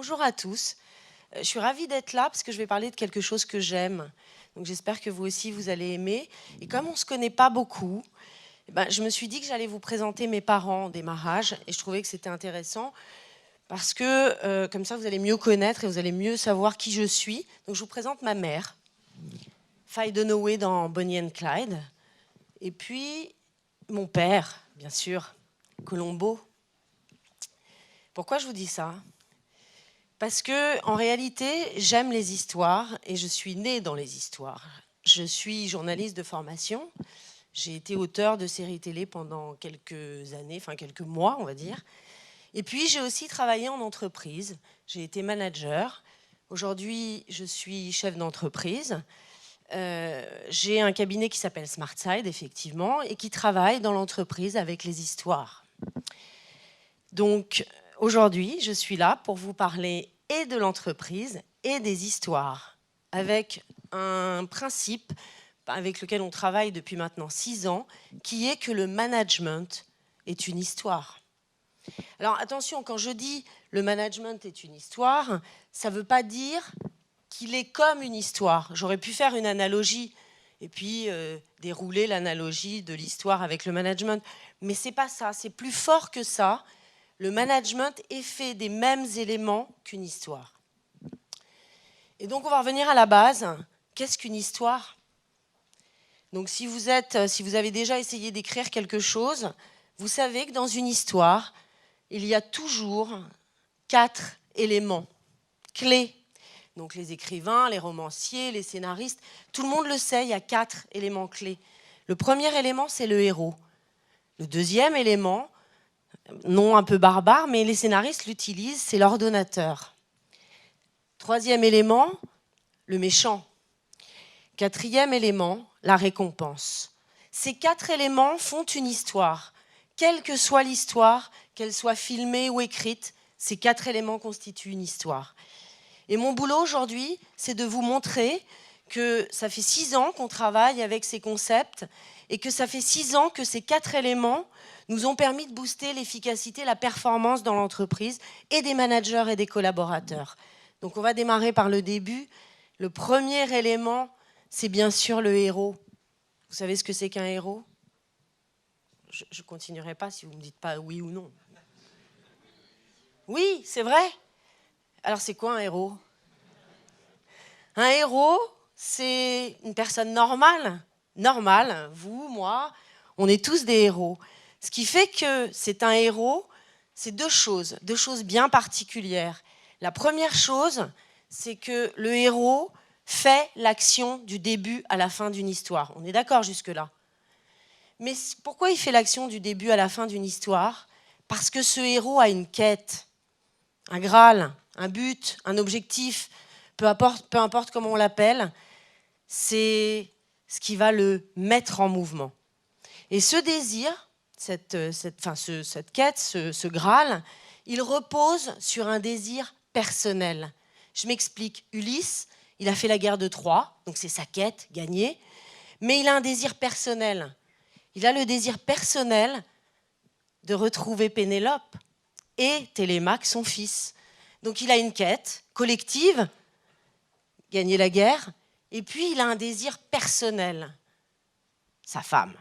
Bonjour à tous. Je suis ravie d'être là parce que je vais parler de quelque chose que j'aime. Donc j'espère que vous aussi vous allez aimer. Et comme on ne se connaît pas beaucoup, je me suis dit que j'allais vous présenter mes parents au démarrage et je trouvais que c'était intéressant parce que comme ça vous allez mieux connaître et vous allez mieux savoir qui je suis. Donc je vous présente ma mère, Faye Dunaway dans Bonnie and Clyde, et puis mon père, bien sûr, Colombo. Pourquoi je vous dis ça ? Parce que, en réalité, j'aime les histoires et je suis née dans les histoires. Je suis journaliste de formation. J'ai été auteur de séries télé pendant quelques années, enfin quelques mois, on va dire. Et puis, j'ai aussi travaillé en entreprise. J'ai été manager. Aujourd'hui, je suis chef d'entreprise. J'ai un cabinet qui s'appelle SmartSide, effectivement, et qui travaille dans l'entreprise avec les histoires. Donc, aujourd'hui, je suis là pour vous parler et de l'entreprise et des histoires, avec un principe avec lequel on travaille depuis maintenant 6 ans, qui est que le management est une histoire. Alors attention, quand je dis le management est une histoire, ça ne veut pas dire qu'il est comme une histoire. J'aurais pu faire une analogie et puis dérouler l'analogie de l'histoire avec le management, mais ce n'est pas ça, c'est plus fort que ça. Le management est fait des mêmes éléments qu'une histoire. Et donc, on va revenir à la base. Qu'est-ce qu'une histoire ? Donc, si vous avez déjà essayé d'écrire quelque chose, vous savez que dans une histoire, il y a toujours 4 éléments clés. Donc, les écrivains, les romanciers, les scénaristes, tout le monde le sait, il y a 4 éléments clés. Le premier élément, c'est le héros. Le deuxième élément, nom un peu barbare, mais les scénaristes l'utilisent, c'est l'ordonnateur. Troisième élément, le méchant. Quatrième élément, la récompense. Ces 4 éléments font une histoire. Quelle que soit l'histoire, qu'elle soit filmée ou écrite, ces 4 éléments constituent une histoire. Et mon boulot aujourd'hui, c'est de vous montrer que ça fait 6 ans qu'on travaille avec ces concepts et que ça fait 6 ans que ces 4 éléments nous ont permis de booster l'efficacité, la performance dans l'entreprise et des managers et des collaborateurs. Donc on va démarrer par le début. Le premier élément, c'est bien sûr le héros. Vous savez ce que c'est qu'un héros ? Je ne continuerai pas si vous ne me dites pas oui ou non. Oui, c'est vrai. Alors c'est quoi un héros ? Un héros, c'est une personne normale. Normale, vous, moi, on est tous des héros. Ce qui fait que c'est un héros, c'est deux choses bien particulières. La première chose, c'est que le héros fait l'action du début à la fin d'une histoire. On est d'accord jusque-là ? Mais pourquoi il fait l'action du début à la fin d'une histoire ? Parce que ce héros a une quête, un Graal, un but, un objectif, peu importe comment on l'appelle, c'est ce qui va le mettre en mouvement. Et ce désir, cette quête, ce Graal, il repose sur un désir personnel. Je m'explique. Ulysse, il a fait la guerre de Troie, donc c'est sa quête, gagnée, mais il a un désir personnel. Il a le désir personnel de retrouver Pénélope et Télémaque, son fils. Donc il a une quête collective, gagner la guerre, et puis il a un désir personnel, sa femme.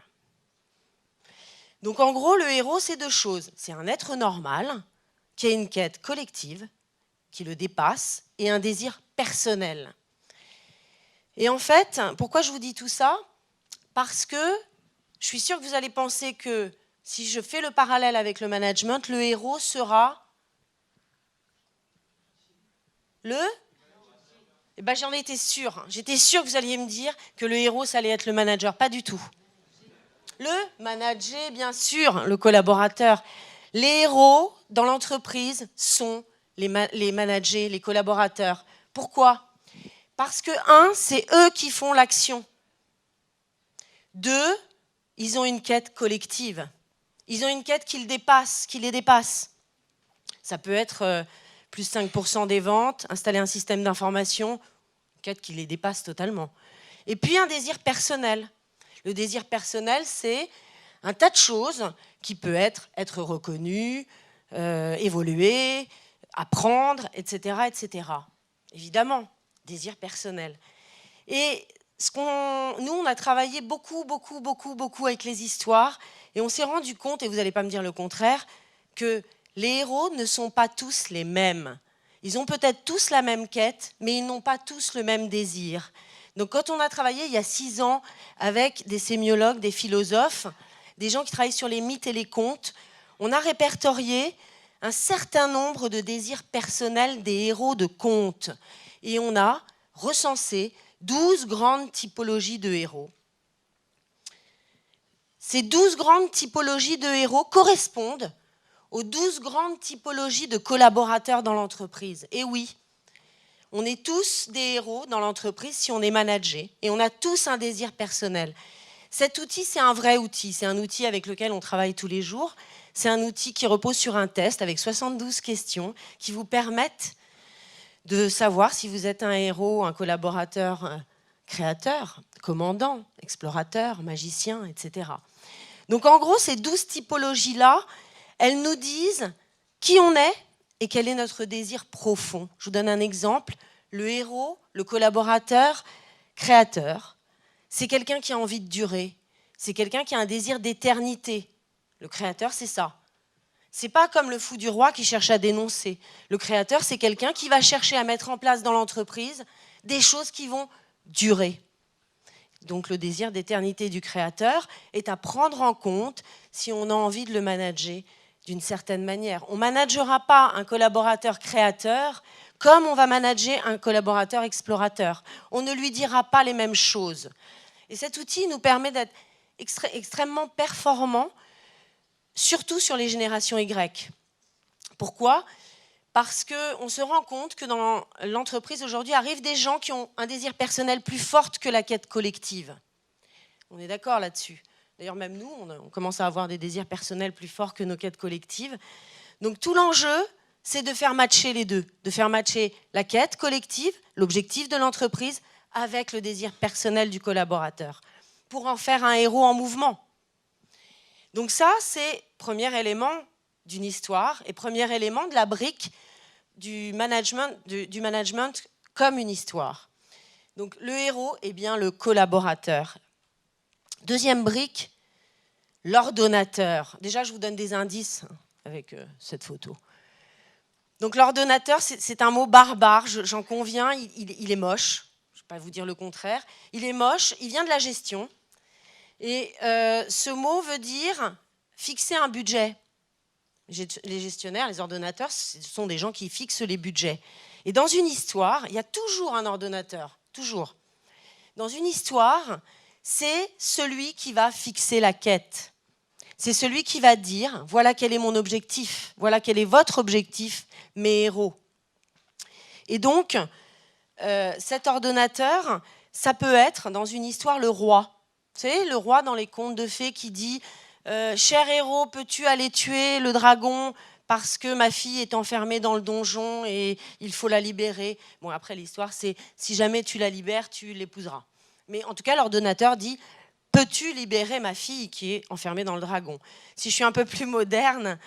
Donc en gros, le héros, c'est 2 choses. C'est un être normal qui a une quête collective, qui le dépasse, et un désir personnel. Et en fait, pourquoi je vous dis tout ça ? Parce que je suis sûre que vous allez penser que si je fais le parallèle avec le management, le héros sera le... Eh ben, j'en étais sûre. J'étais sûre que vous alliez me dire que le héros, ça allait être le manager. Pas du tout. Le manager, bien sûr, le collaborateur. Les héros dans l'entreprise sont les managers, les collaborateurs. Pourquoi ? Parce que, 1, c'est eux qui font l'action. 2, ils ont une quête collective. Ils ont une quête qui les dépasse. Ça peut être plus 5% des ventes, installer un système d'information, une quête qui les dépasse totalement. Et puis un désir personnel. Le désir personnel, c'est un tas de choses qui peut être reconnu, évoluer, apprendre, etc., etc. Évidemment, désir personnel. Et nous, on a travaillé beaucoup avec les histoires, et on s'est rendu compte, et vous n'allez pas me dire le contraire, que les héros ne sont pas tous les mêmes. Ils ont peut-être tous la même quête, mais ils n'ont pas tous le même désir. Donc quand on a travaillé il y a 6 ans avec des sémiologues, des philosophes, des gens qui travaillent sur les mythes et les contes, on a répertorié un certain nombre de désirs personnels des héros de contes. Et on a recensé 12 grandes typologies de héros. Ces 12 grandes typologies de héros correspondent aux 12 grandes typologies de collaborateurs dans l'entreprise. Et oui, on est tous des héros dans l'entreprise si on est managé, et on a tous un désir personnel. Cet outil, c'est un vrai outil, c'est un outil avec lequel on travaille tous les jours. C'est un outil qui repose sur un test avec 72 questions qui vous permettent de savoir si vous êtes un héros, un collaborateur, créateur, commandant, explorateur, magicien, etc. Donc en gros, ces 12 typologies-là, elles nous disent qui on est et quel est notre désir profond. Je vous donne un exemple. Le héros, le collaborateur, créateur, c'est quelqu'un qui a envie de durer. C'est quelqu'un qui a un désir d'éternité. Le créateur, c'est ça. C'est pas comme le fou du roi qui cherche à dénoncer. Le créateur, c'est quelqu'un qui va chercher à mettre en place dans l'entreprise des choses qui vont durer. Donc le désir d'éternité du créateur est à prendre en compte si on a envie de le manager d'une certaine manière. On ne managera pas un collaborateur créateur comme on va manager un collaborateur explorateur. On ne lui dira pas les mêmes choses. Et cet outil nous permet d'être extrêmement performant, surtout sur les générations Y. Pourquoi ? Parce qu'on se rend compte que dans l'entreprise aujourd'hui arrivent des gens qui ont un désir personnel plus fort que la quête collective. On est d'accord là-dessus. D'ailleurs, même nous, on commence à avoir des désirs personnels plus forts que nos quêtes collectives. Donc tout l'enjeu, c'est de faire matcher les deux, de faire matcher la quête collective, l'objectif de l'entreprise, avec le désir personnel du collaborateur, pour en faire un héros en mouvement. Donc ça, c'est le premier élément d'une histoire et premier élément de la brique du management comme une histoire. Donc le héros est bien le collaborateur. Deuxième brique, l'ordonnateur. Déjà, je vous donne des indices avec cette photo. Donc l'ordonnateur, c'est un mot barbare, j'en conviens, il est moche. Je ne vais pas vous dire le contraire. Il est moche, il vient de la gestion. Et ce mot veut dire fixer un budget. Les gestionnaires, les ordonnateurs, ce sont des gens qui fixent les budgets. Et dans une histoire, il y a toujours un ordonnateur, toujours. Dans une histoire, c'est celui qui va fixer la quête. C'est celui qui va dire, voilà quel est mon objectif, voilà quel est votre objectif, mes héros. Et donc, cet ordonnateur, ça peut être, dans une histoire, le roi. Vous savez, le roi dans les contes de fées qui dit « Cher héros, peux-tu aller tuer le dragon parce que ma fille est enfermée dans le donjon et il faut la libérer ?» Bon, après, l'histoire, c'est « Si jamais tu la libères, tu l'épouseras. » Mais en tout cas, l'ordonnateur dit « Peux-tu libérer ma fille qui est enfermée dans le dragon ?» Si je suis un peu plus moderne,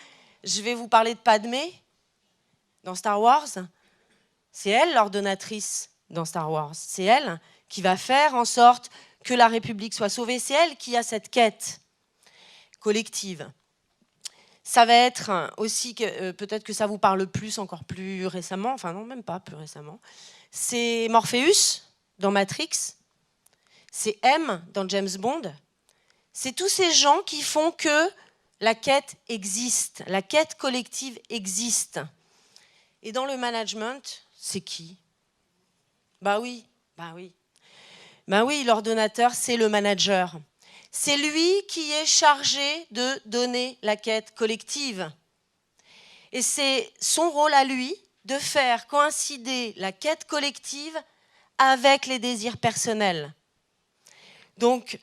je vais vous parler de Padmé dans Star Wars. C'est elle, l'ordonnatrice dans Star Wars. C'est elle qui va faire en sorte que la République soit sauvée. C'est elle qui a cette quête collective. Ça va être aussi, peut-être que ça vous parle plus, encore plus récemment, enfin non, même pas plus récemment, c'est Morpheus dans Matrix, c'est M dans James Bond. C'est tous ces gens qui font que la quête existe, la quête collective existe. Et dans le management, c'est qui ? Bah oui, l'ordonnateur, c'est le manager. C'est lui qui est chargé de donner la quête collective. Et c'est son rôle à lui de faire coïncider la quête collective avec les désirs personnels. Donc,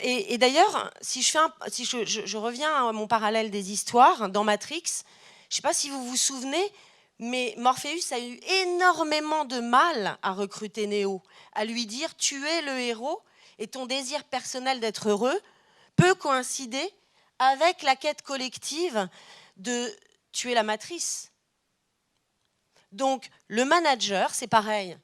et d'ailleurs, si je reviens à mon parallèle des histoires dans Matrix, je ne sais pas si vous vous souvenez, mais Morpheus a eu énormément de mal à recruter Neo, à lui dire « tu es le héros et ton désir personnel d'être heureux peut coïncider avec la quête collective de tuer la matrice. » Donc, le manager, c'est pareil.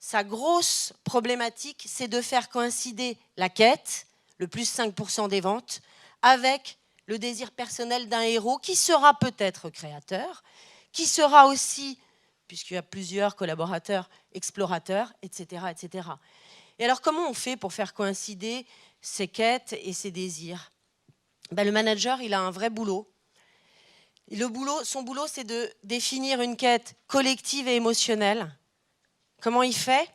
Sa grosse problématique, c'est de faire coïncider la quête, le plus 5% des ventes, avec le désir personnel d'un héros qui sera peut-être créateur, qui sera aussi, puisqu'il y a plusieurs collaborateurs, explorateurs, etc., etc. Et alors, comment on fait pour faire coïncider ses quêtes et ses désirs ? Le manager, il a un vrai boulot. Son boulot, c'est de définir une quête collective et émotionnelle. Comment il fait ?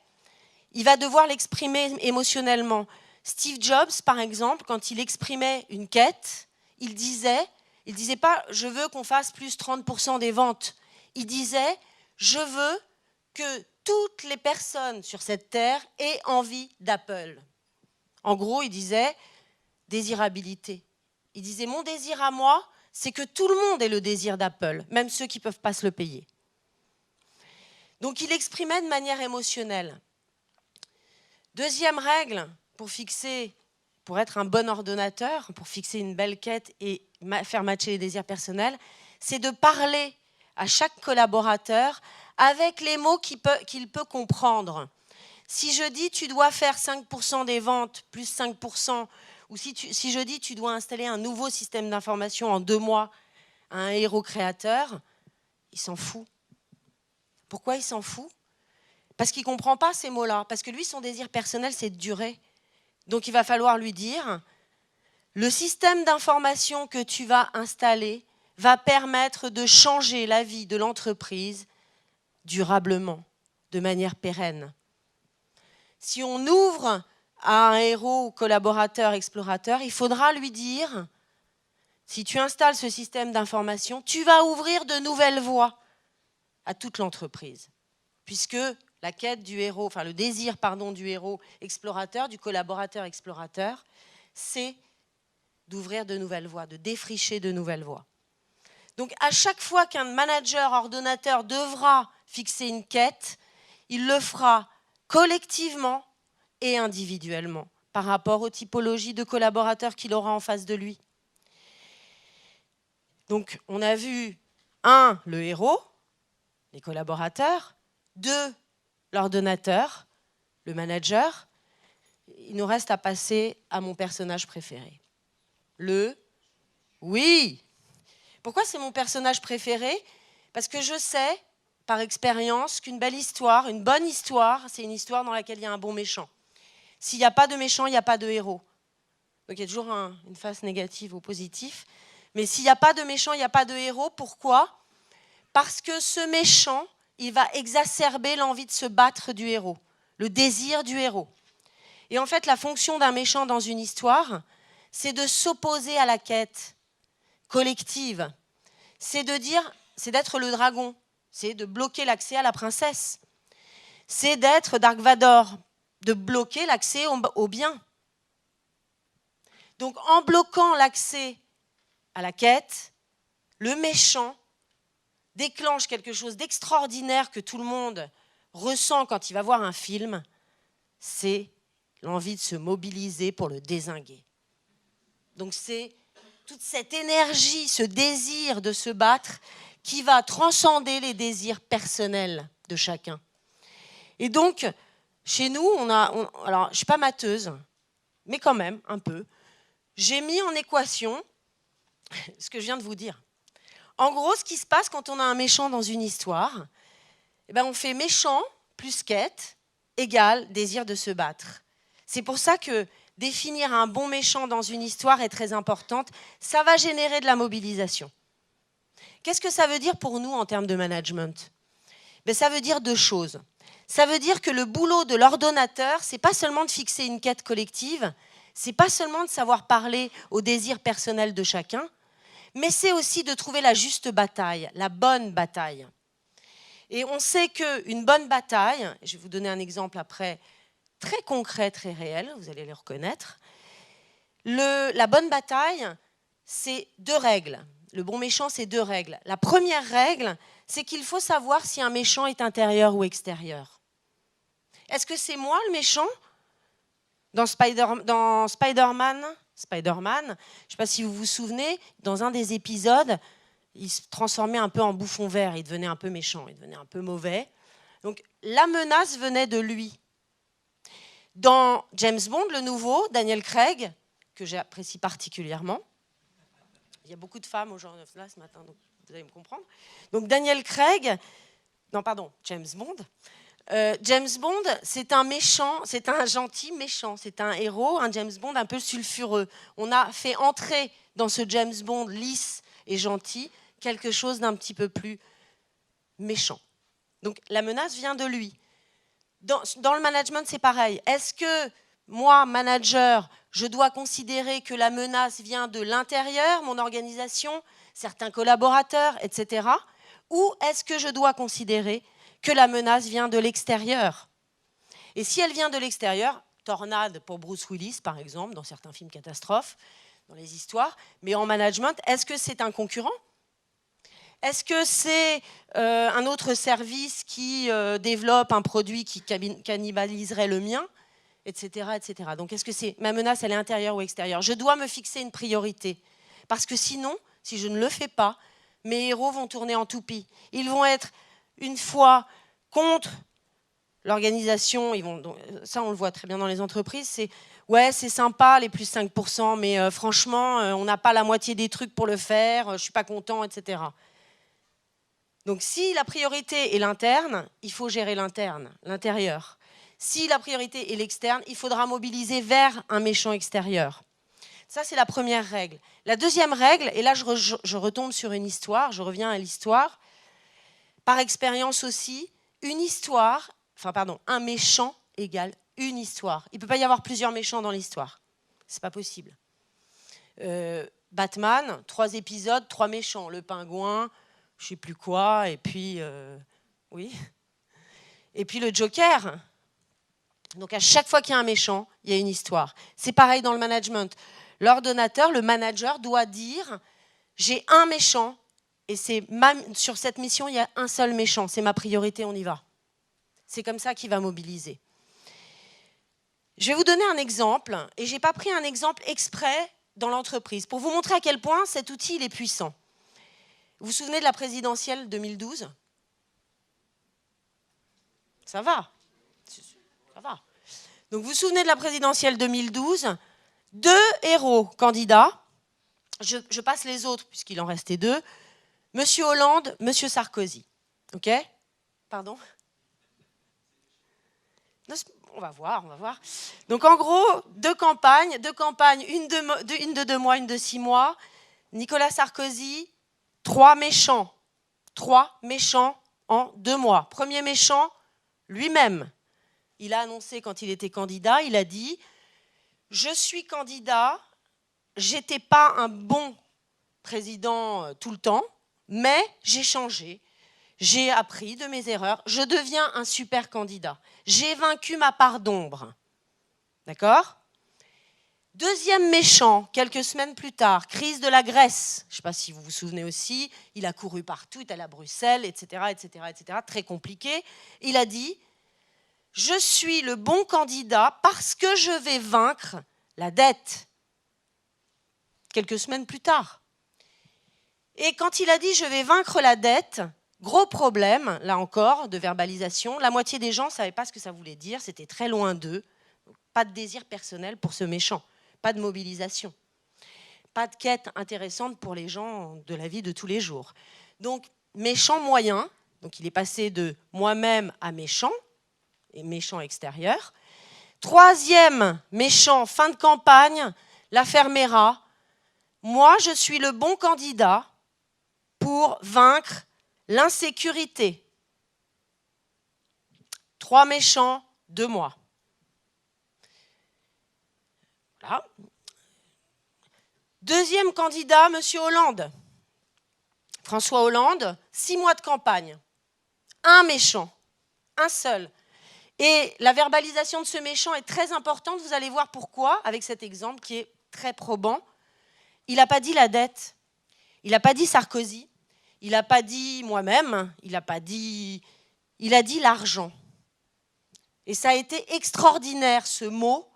Il va devoir l'exprimer émotionnellement. Steve Jobs, par exemple, quand il exprimait une quête, il disait pas « je veux qu'on fasse plus 30% des ventes ». Il disait « je veux que toutes les personnes sur cette terre aient envie d'Apple ». En gros, il disait « désirabilité ». Il disait « mon désir à moi, c'est que tout le monde ait le désir d'Apple, même ceux qui ne peuvent pas se le payer ». Donc, il exprimait de manière émotionnelle. Deuxième règle pour être un bon ordonnateur, pour fixer une belle quête et faire matcher les désirs personnels, c'est de parler à chaque collaborateur avec les mots qu'il peut comprendre. Si je dis tu dois faire 5% des ventes, plus 5%, ou si je dis tu dois installer un nouveau système d'information en 2 mois à un héros créateur, il s'en fout. Pourquoi il s'en fout ? Parce qu'il ne comprend pas ces mots-là. Parce que lui, son désir personnel, c'est de durer. Donc, il va falloir lui dire, le système d'information que tu vas installer va permettre de changer la vie de l'entreprise durablement, de manière pérenne. Si on ouvre à un héros, collaborateur, explorateur, il faudra lui dire, si tu installes ce système d'information, tu vas ouvrir de nouvelles voies à toute l'entreprise. Puisque la quête du héros, enfin le désir, du héros explorateur, du collaborateur explorateur, c'est d'ouvrir de nouvelles voies, de défricher de nouvelles voies. Donc à chaque fois qu'un manager ordonnateur devra fixer une quête, il le fera collectivement et individuellement par rapport aux typologies de collaborateurs qu'il aura en face de lui. Donc on a vu 1, le héros, les collaborateurs, 2, l'ordonnateur, le manager. Il nous reste à passer à mon personnage préféré. Oui. Pourquoi c'est mon personnage préféré ? Parce que je sais, par expérience, qu'une belle histoire, une bonne histoire, c'est une histoire dans laquelle il y a un bon méchant. S'il n'y a pas de méchant, il n'y a pas de héros. Donc il y a toujours une face négative ou positive. Mais s'il n'y a pas de méchant, il n'y a pas de héros. Pourquoi ? Parce que ce méchant, il va exacerber l'envie de se battre du héros, le désir du héros. Et en fait, la fonction d'un méchant dans une histoire, c'est de s'opposer à la quête collective. C'est d'être le dragon, c'est de bloquer l'accès à la princesse. C'est d'être Dark Vador, de bloquer l'accès au bien. Donc, en bloquant l'accès à la quête, le méchant déclenche quelque chose d'extraordinaire que tout le monde ressent quand il va voir un film, c'est l'envie de se mobiliser pour le dézinguer. Donc c'est toute cette énergie, ce désir de se battre qui va transcender les désirs personnels de chacun. Et donc, chez nous, alors je ne suis pas matheuse, mais quand même un peu, j'ai mis en équation ce que je viens de vous dire. En gros, ce qui se passe quand on a un méchant dans une histoire, on fait méchant plus quête égale désir de se battre. C'est pour ça que définir un bon méchant dans une histoire est très importante. Ça va générer de la mobilisation. Qu'est-ce que ça veut dire pour nous en termes de management ? Ça veut dire 2 choses. Ça veut dire que le boulot de l'ordonnateur, ce n'est pas seulement de fixer une quête collective, ce n'est pas seulement de savoir parler aux désirs personnels de chacun, mais c'est aussi de trouver la juste bataille, la bonne bataille. Et on sait qu'une bonne bataille, je vais vous donner un exemple après, très concret, très réel, vous allez le reconnaître. La bonne bataille, c'est 2 règles. Le bon méchant, c'est 2 règles. La première règle, c'est qu'il faut savoir si un méchant est intérieur ou extérieur. Est-ce que c'est moi le méchant ? Dans Spider-Man, je ne sais pas si vous vous souvenez, dans un des épisodes, il se transformait un peu en bouffon vert, il devenait un peu méchant, il devenait un peu mauvais. Donc la menace venait de lui. Dans James Bond, le nouveau, Daniel Craig, que j'apprécie particulièrement, il y a beaucoup de femmes aujourd'hui là ce matin, donc vous allez me comprendre. Donc Daniel Craig, non pardon, James Bond. James Bond, c'est un méchant, c'est un gentil méchant, c'est un héros, un James Bond un peu sulfureux. On a fait entrer dans ce James Bond lisse et gentil quelque chose d'un petit peu plus méchant. Donc la menace vient de lui. Dans le management, c'est pareil. Est-ce que moi, manager, je dois considérer que la menace vient de l'intérieur, mon organisation, certains collaborateurs, etc. Ou est-ce que je dois considérer que la menace vient de l'extérieur? Et si elle vient de l'extérieur, tornade pour Bruce Willis, par exemple, dans certains films catastrophes, dans les histoires, mais en management, est-ce que c'est un concurrent? Est-ce que c'est un autre service qui développe un produit qui cannibaliserait le mien, etc., etc. Donc, est-ce que c'est ma menace, elle est intérieure ou extérieure? Je dois me fixer une priorité. Parce que sinon, si je ne le fais pas, mes héros vont tourner en toupie. Ils vont être, une fois, contre l'organisation. Ça, on le voit très bien dans les entreprises. C'est, ouais, c'est sympa, les plus 5%, mais franchement, on n'a pas la moitié des trucs pour le faire, je ne suis pas content, etc. Donc, si la priorité est l'interne, il faut gérer l'interne, l'intérieur. Si la priorité est l'externe, il faudra mobiliser vers un méchant extérieur. Ça, c'est la première règle. La deuxième règle, et là, je retombe sur une histoire, je reviens à l'histoire. Par expérience aussi, un méchant égale une histoire. Il ne peut pas y avoir plusieurs méchants dans l'histoire. Ce n'est pas possible. Batman, 3 épisodes, 3 méchants. Le pingouin, je ne sais plus quoi, et puis... oui. Et puis le Joker. Donc à chaque fois qu'il y a un méchant, il y a une histoire. C'est pareil dans le management. L'ordonnateur, le manager doit dire « j'ai un méchant et sur cette mission, il y a un seul méchant. C'est ma priorité, on y va. » C'est comme ça qu'il va mobiliser. Je vais vous donner un exemple, et je n'ai pas pris un exemple exprès dans l'entreprise, pour vous montrer à quel point cet outil il est puissant. Vous vous souvenez de la présidentielle 2012 ? Ça va. Ça va. Donc vous vous souvenez de la présidentielle 2012 ? 2 héros candidats. Je passe les autres, puisqu'il en restait 2. Monsieur Hollande, Monsieur Sarkozy. OK ? Pardon ? On va voir. Donc en gros, 2 campagnes, une de 2 mois, une de 6 mois. Nicolas Sarkozy, 3 méchants. 3 méchants en 2 mois. Premier méchant, lui-même. Il a annoncé quand il était candidat, il a dit « Je suis candidat, j'étais pas un bon président tout le temps, mais j'ai changé. J'ai appris de mes erreurs, je deviens un super candidat. J'ai vaincu ma part d'ombre. » D'accord ? Deuxième méchant, quelques semaines plus tard, crise de la Grèce. Je ne sais pas si vous vous souvenez aussi, il a couru partout, il est allé à Bruxelles, etc., très compliqué. Il a dit « Je suis le bon candidat parce que je vais vaincre la dette. » Quelques semaines plus tard. Et quand il a dit « Je vais vaincre la dette », gros problème, là encore, de verbalisation. La moitié des gens ne savaient pas ce que ça voulait dire, c'était très loin d'eux. Pas de désir personnel pour ce méchant, pas de mobilisation, pas de quête intéressante pour les gens de la vie de tous les jours. Donc, méchant moyen, donc il est passé de moi-même à méchant, et méchant extérieur. Troisième méchant, fin de campagne, l'affaire Mera. Moi, je suis le bon candidat pour vaincre l'insécurité. 3 méchants, 2 mois. Voilà. Deuxième candidat, Monsieur Hollande. François Hollande, 6 mois de campagne. Un méchant, un seul. Et la verbalisation de ce méchant est très importante. Vous allez voir pourquoi, avec cet exemple qui est très probant. Il n'a pas dit la dette. Il n'a pas dit Sarkozy. Il n'a pas dit moi-même. Il a dit l'argent. Et ça a été extraordinaire, ce mot,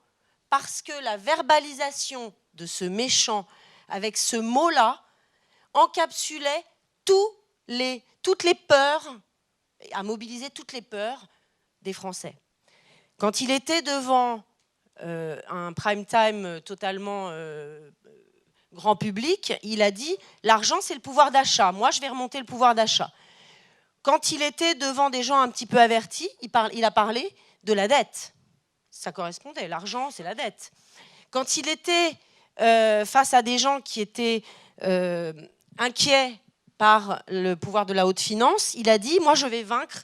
parce que la verbalisation de ce méchant avec ce mot-là encapsulait toutes les peurs, a mobilisé toutes les peurs des Français. Quand il était devant un prime time totalement grand public, il a dit « l'argent, c'est le pouvoir d'achat. Moi, je vais remonter le pouvoir d'achat ». Quand il était devant des gens un petit peu avertis, il a parlé de la dette. Ça correspondait, l'argent, c'est la dette. Quand il était face à des gens qui étaient inquiets par le pouvoir de la haute finance, il a dit « moi, je vais vaincre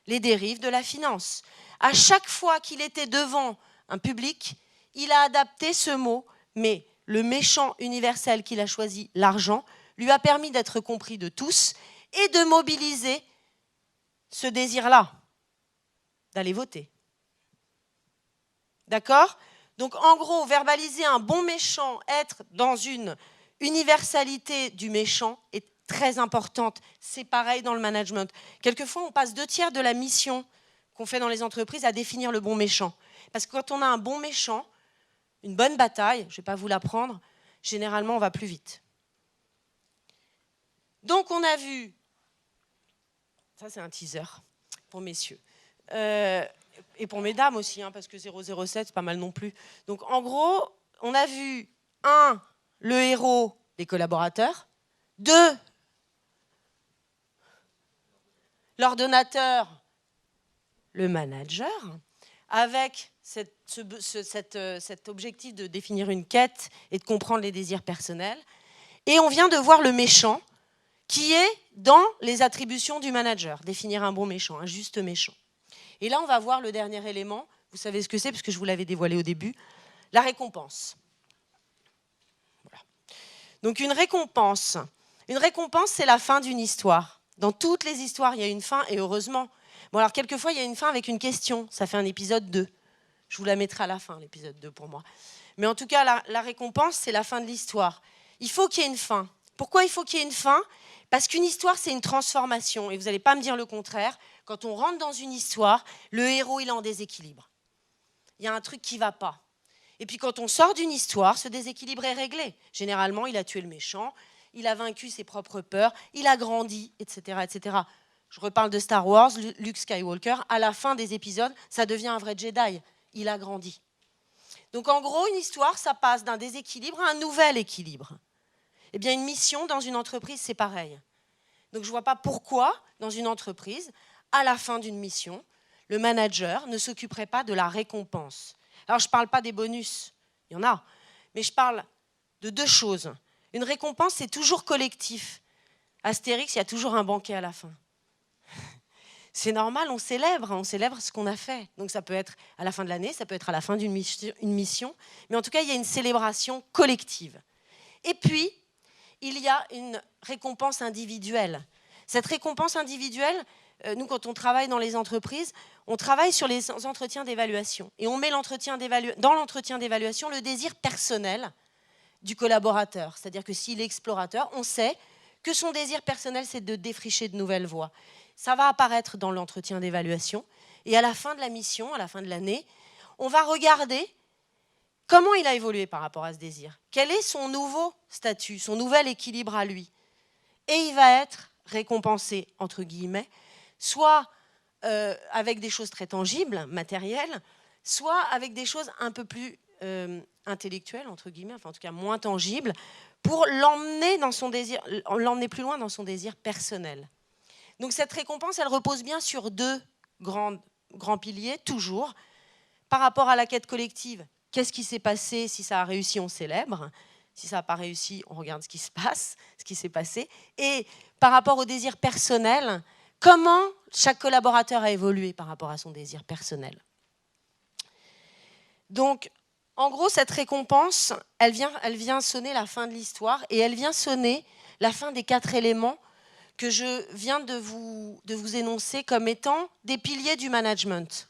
les dérives de la finance ». À chaque fois qu'il était devant un public, il a adapté ce mot, mais le méchant universel qu'il a choisi, l'argent, lui a permis d'être compris de tous et de mobiliser ce désir-là, d'aller voter. D'accord ? Donc en gros, verbaliser un bon méchant, être dans une universalité du méchant est très importante. C'est pareil dans le management. Quelquefois, on passe 2/3 de la mission qu'on fait dans les entreprises à définir le bon méchant. Parce que quand on a un bon méchant, une bonne bataille, je ne vais pas vous l'apprendre, généralement on va plus vite. Donc on a vu, ça c'est un teaser pour messieurs, et pour mesdames aussi, hein, parce que 007 c'est pas mal non plus. Donc en gros, on a vu 1, le héros, les collaborateurs, 2, l'ordonnateur, le manager, avec cet objectif de définir une quête et de comprendre les désirs personnels. Et on vient de voir le méchant qui est dans les attributions du manager, définir un bon méchant, un juste méchant. Et là, on va voir le dernier élément. Vous savez ce que c'est, puisque je vous l'avais dévoilé au début. La récompense. Voilà. Donc une récompense, c'est la fin d'une histoire. Dans toutes les histoires, il y a une fin, et heureusement. Bon, alors, quelquefois, il y a une fin avec une question. Ça fait un épisode 2. Je vous la mettrai à la fin, l'épisode 2, pour moi. Mais en tout cas, la récompense, c'est la fin de l'histoire. Il faut qu'il y ait une fin. Pourquoi il faut qu'il y ait une fin ? Parce qu'une histoire, c'est une transformation. Et vous n'allez pas me dire le contraire. Quand on rentre dans une histoire, le héros, il est en déséquilibre. Il y a un truc qui ne va pas. Et puis, quand on sort d'une histoire, ce déséquilibre est réglé. Généralement, il a tué le méchant, il a vaincu ses propres peurs, il a grandi, etc., etc. Je reparle de Star Wars, Luke Skywalker, à la fin des épisodes, ça devient un vrai Jedi. Il a grandi. Donc en gros, une histoire, ça passe d'un déséquilibre à un nouvel équilibre. Eh bien, une mission dans une entreprise, c'est pareil. Donc je ne vois pas pourquoi, dans une entreprise, à la fin d'une mission, le manager ne s'occuperait pas de la récompense. Alors je ne parle pas des bonus, il y en a, mais je parle de 2 choses. Une récompense, c'est toujours collectif. Astérix, il y a toujours un banquet à la fin. C'est normal, on célèbre ce qu'on a fait. Donc ça peut être à la fin de l'année, ça peut être à la fin d'une mission, mais en tout cas, il y a une célébration collective. Et puis, il y a une récompense individuelle. Cette récompense individuelle, nous, quand on travaille dans les entreprises, on travaille sur les entretiens d'évaluation. Et on met dans l'entretien d'évaluation le désir personnel du collaborateur. C'est-à-dire que s'il est explorateur, on sait que son désir personnel, c'est de défricher de nouvelles voies. Ça va apparaître dans l'entretien d'évaluation. Et à la fin de la mission, à la fin de l'année, on va regarder comment il a évolué par rapport à ce désir. Quel est son nouveau statut, son nouvel équilibre à lui. Et il va être récompensé, entre guillemets, soit avec des choses très tangibles, matérielles, soit avec des choses un peu plus intellectuelles, entre guillemets, enfin en tout cas moins tangibles, pour l'emmener plus loin dans son désir personnel. Donc cette récompense, elle repose bien sur 2 grands piliers, toujours. Par rapport à la quête collective, qu'est-ce qui s'est passé? Si ça a réussi, on célèbre. Si ça n'a pas réussi, on regarde ce qui se passe, ce qui s'est passé. Et par rapport au désir personnel, comment chaque collaborateur a évolué par rapport à son désir personnel. Donc, en gros, cette récompense, elle vient sonner la fin de l'histoire et elle vient sonner la fin des 4 éléments que je viens de vous énoncer comme étant des piliers du management.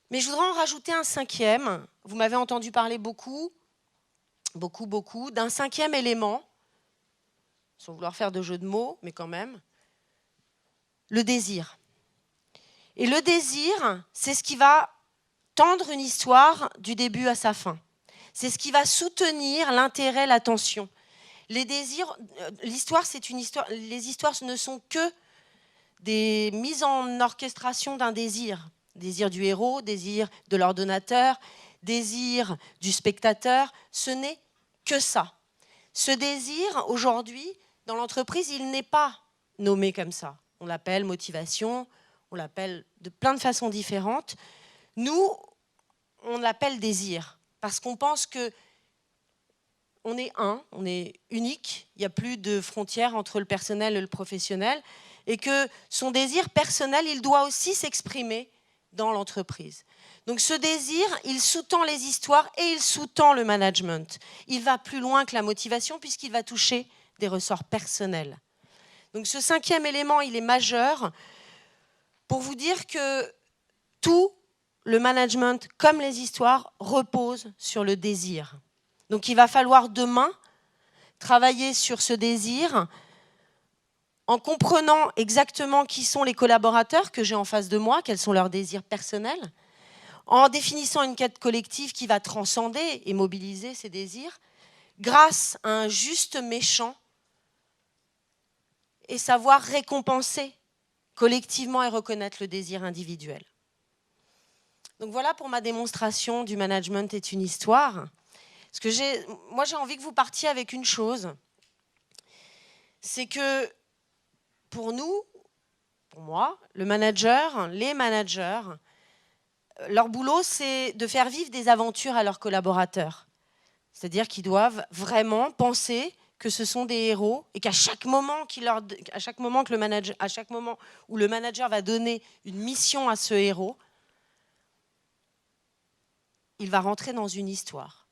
Mais je voudrais en rajouter un 5e. Vous m'avez entendu parler beaucoup, d'un 5e élément, sans vouloir faire de jeu de mots, mais quand même, le désir. Et le désir, c'est ce qui va tendre une histoire du début à sa fin. C'est ce qui va soutenir l'intérêt, l'attention. Les désirs, l'histoire, c'est une histoire. Les histoires ne sont que des mises en orchestration d'un désir. Désir du héros, désir de l'ordonnateur, désir du spectateur. Ce n'est que ça. Ce désir, aujourd'hui, dans l'entreprise, il n'est pas nommé comme ça. On l'appelle motivation, on l'appelle de plein de façons différentes. Nous, on l'appelle désir, parce qu'on pense que on est unique, il n'y a plus de frontières entre le personnel et le professionnel, et que son désir personnel, il doit aussi s'exprimer dans l'entreprise. Donc ce désir, il sous-tend les histoires et il sous-tend le management. Il va plus loin que la motivation puisqu'il va toucher des ressorts personnels. Donc ce 5e élément, il est majeur pour vous dire que tout le management, comme les histoires, repose sur le désir. Donc il va falloir demain travailler sur ce désir en comprenant exactement qui sont les collaborateurs que j'ai en face de moi, quels sont leurs désirs personnels, en définissant une quête collective qui va transcender et mobiliser ces désirs, grâce à un juste méchant, et savoir récompenser collectivement et reconnaître le désir individuel. Donc voilà pour ma démonstration du management est une histoire. Parce que moi, j'ai envie que vous partiez avec une chose, c'est que pour nous, pour moi, les managers, leur boulot, c'est de faire vivre des aventures à leurs collaborateurs. C'est-à-dire qu'ils doivent vraiment penser que ce sont des héros et qu'à chaque moment où le manager va donner une mission à ce héros, il va rentrer dans une histoire.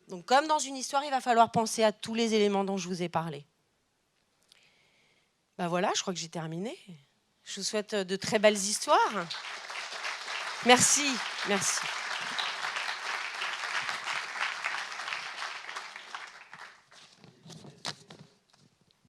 Donc, comme dans une histoire, il va falloir penser à tous les éléments dont je vous ai parlé. Ben voilà, je crois que j'ai terminé. Je vous souhaite de très belles histoires. Merci, merci.